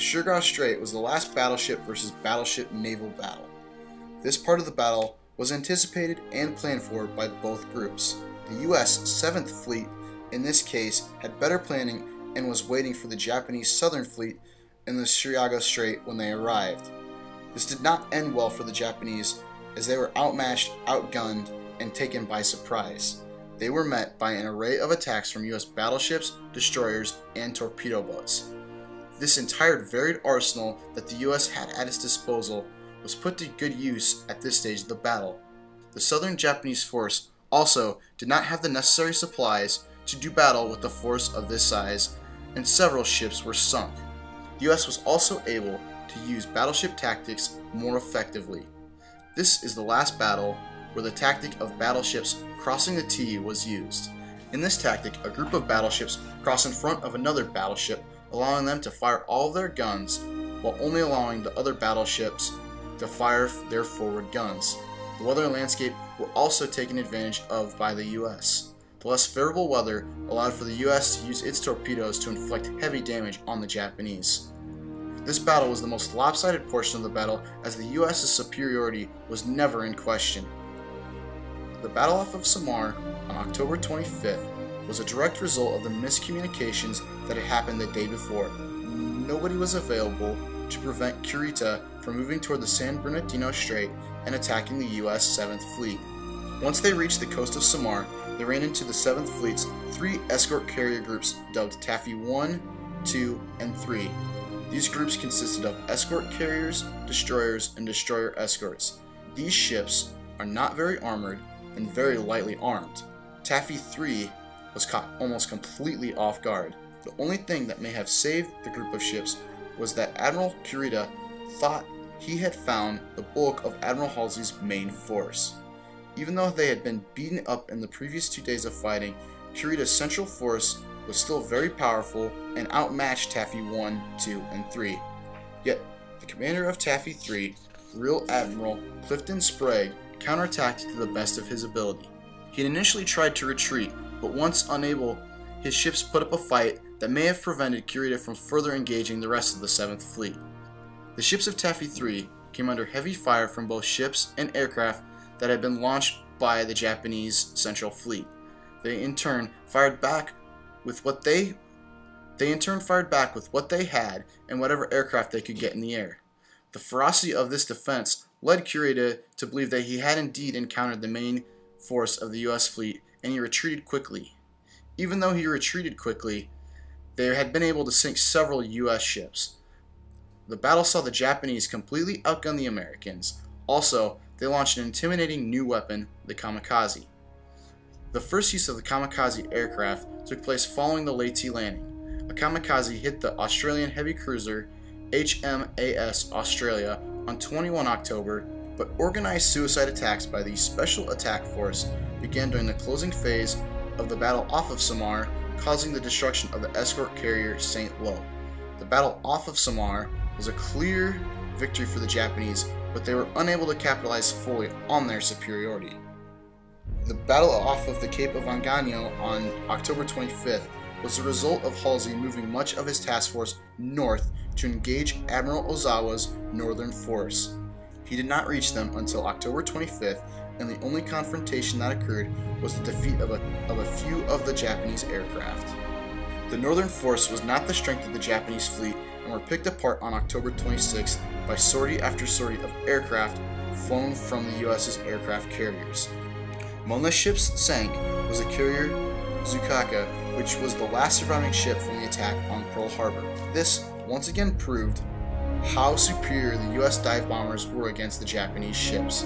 Surigao Strait was the last battleship versus battleship naval battle. This part of the battle was anticipated and planned for by both groups. The U.S. 7th Fleet, in this case, had better planning and was waiting for the Japanese Southern Fleet in the Surigao Strait when they arrived. This did not end well for the Japanese, as they were outmatched, outgunned, and taken by surprise. They were met by an array of attacks from U.S. battleships, destroyers, and torpedo boats. This entire varied arsenal that the U.S. had at its disposal was put to good use at this stage of the battle. The Southern Japanese force also did not have the necessary supplies to do battle with a force of this size, and several ships were sunk. The U.S. was also able to use battleship tactics more effectively. This is the last battle where the tactic of battleships crossing the T was used. In this tactic, a group of battleships cross in front of another battleship, allowing them to fire all of their guns, while only allowing the other battleships to fire their forward guns. The weather and landscape were also taken advantage of by the U.S. The less favorable weather allowed for the U.S. to use its torpedoes to inflict heavy damage on the Japanese. This battle was the most lopsided portion of the battle, as the U.S.'s superiority was never in question. The Battle off of Samar on October 25th was a direct result of the miscommunications that had happened the day before. Nobody was available to prevent Kurita from moving toward the San Bernardino Strait and attacking the U.S. 7th Fleet. Once they reached the coast of Samar, they ran into the 7th Fleet's 3 escort carrier groups dubbed Taffy 1, 2, and 3. These groups consisted of escort carriers, destroyers, and destroyer escorts. These ships are not very armored and very lightly armed. Taffy 3 was caught almost completely off guard. The only thing that may have saved the group of ships was that Admiral Kurita thought he had found the bulk of Admiral Halsey's main force. Even though they had been beaten up in the previous 2 days of fighting, Kurita's central force was still very powerful and outmatched Taffy 1, 2, and 3. Yet, the commander of Taffy 3, Rear Admiral Clifton Sprague, counterattacked to the best of his ability. He had initially tried to retreat, but once unable, his ships put up a fight that may have prevented Kurita from further engaging the rest of the 7th Fleet. The ships of Taffy 3 came under heavy fire from both ships and aircraft that had been launched by the Japanese Central Fleet. They in turn fired back with what they had and whatever aircraft they could get in the air. The ferocity of this defense led Kurita to believe that he had indeed encountered the main force of the U.S. fleet, and he retreated quickly. Even though he retreated quickly, they had been able to sink several U.S. ships. The battle saw the Japanese completely outgun the Americans. Also, they launched an intimidating new weapon, the kamikaze. The first use of the kamikaze aircraft took place following the Leyte landing. A kamikaze hit the Australian heavy cruiser HMAS Australia on 21 October, but organized suicide attacks by the Special Attack Force began during the closing phase of the battle off of Samar, causing the destruction of the escort carrier St. Lo. The battle off of Samar was a clear victory for the Japanese, but they were unable to capitalize fully on their superiority. The battle off of the Cape of Engano on October 25th was the result of Halsey moving much of his task force north to engage Admiral Ozawa's northern force. He did not reach them until October 25th, and the only confrontation that occurred was the defeat of a few of the Japanese aircraft. The northern force was not the strength of the Japanese fleet and were picked apart on October 26th by sortie after sortie of aircraft flown from the U.S.'s aircraft carriers. Among the ships sank was the carrier Zukaka, which was the last surviving ship from the attack on Pearl Harbor. This once again proved how superior the U.S. dive bombers were against the Japanese ships.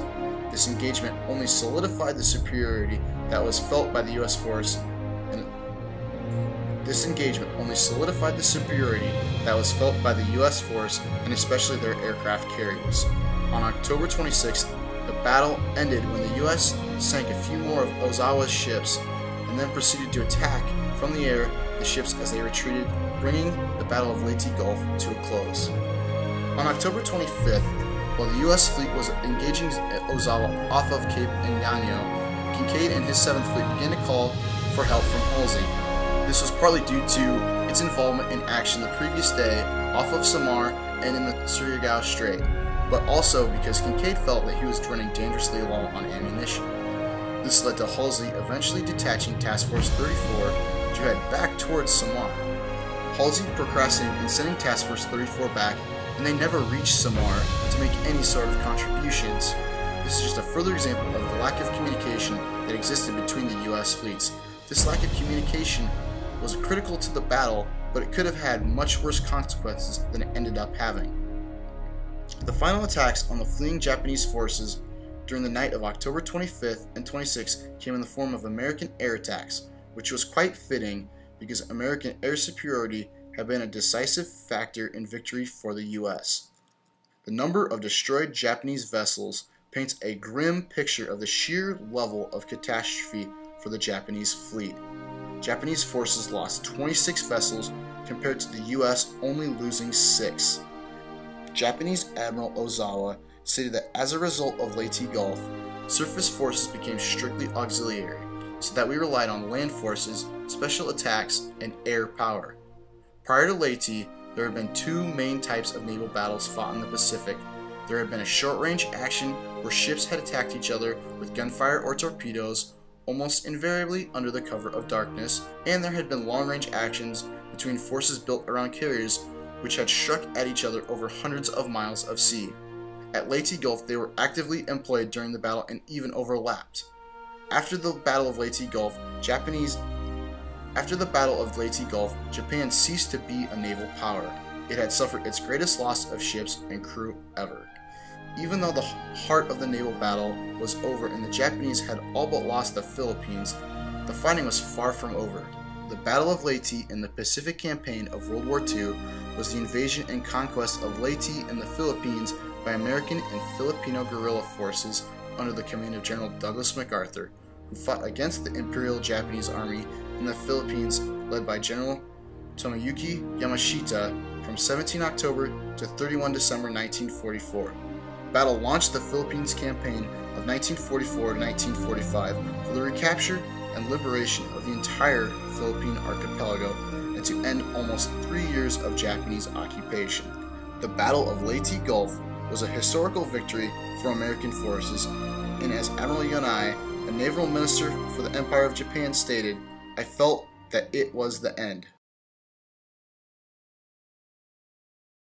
This engagement only solidified the superiority that was felt by the U.S. force, and especially their aircraft carriers. On October 26th, the battle ended when the U.S. sank a few more of Ozawa's ships and then proceeded to attack from the air the ships as they retreated, bringing the Battle of Leyte Gulf to a close. On October 25th, while the U.S. fleet was engaging Ozawa off of Cape Engano, Kincaid and his 7th Fleet began to call for help from Halsey. This was partly due to its involvement in action the previous day off of Samar and in the Surigao Strait, but also because Kinkaid felt that he was running dangerously low on ammunition. This led to Halsey eventually detaching Task Force 34 to head back towards Samar. Halsey procrastinated in sending Task Force 34 back, and they never reached Samar to make any sort of contributions. This is just a further example of the lack of communication that existed between the US fleets. This lack of communication was critical to the battle, but it could have had much worse consequences than it ended up having. The final attacks on the fleeing Japanese forces during the night of October 25th and 26th came in the form of American air attacks, which was quite fitting because American air superiority had been a decisive factor in victory for the US. The number of destroyed Japanese vessels paints a grim picture of the sheer level of catastrophe for the Japanese fleet. Japanese forces lost 26 vessels compared to the US only losing 6. Japanese Admiral Ozawa stated that as a result of Leyte Gulf, surface forces became strictly auxiliary, so that we relied on land forces, special attacks, and air power. Prior to Leyte, there had been 2 main types of naval battles fought in the Pacific. There had been a short-range action where ships had attacked each other with gunfire or torpedoes, almost invariably under the cover of darkness, and there had been long-range actions between forces built around carriers which had struck at each other over hundreds of miles of sea. At Leyte Gulf, they were actively employed during the battle and even overlapped. After the Battle of Leyte Gulf, Japan ceased to be a naval power. It had suffered its greatest loss of ships and crew ever. Even though the heart of the naval battle was over and the Japanese had all but lost the Philippines, the fighting was far from over. The Battle of Leyte in the Pacific Campaign of World War II was the invasion and conquest of Leyte and the Philippines by American and Filipino guerrilla forces under the command of General Douglas MacArthur, who fought against the Imperial Japanese Army in the Philippines led by General Tomoyuki Yamashita from 17 October to 31 December 1944. The battle launched the Philippines Campaign of 1944 to 1945 for the recapture and liberation of the entire Philippine archipelago and to end almost 3 years of Japanese occupation. The Battle of Leyte Gulf was a historical victory for American forces, and as Admiral Yonai, a naval minister for the Empire of Japan, stated, "I felt that it was the end."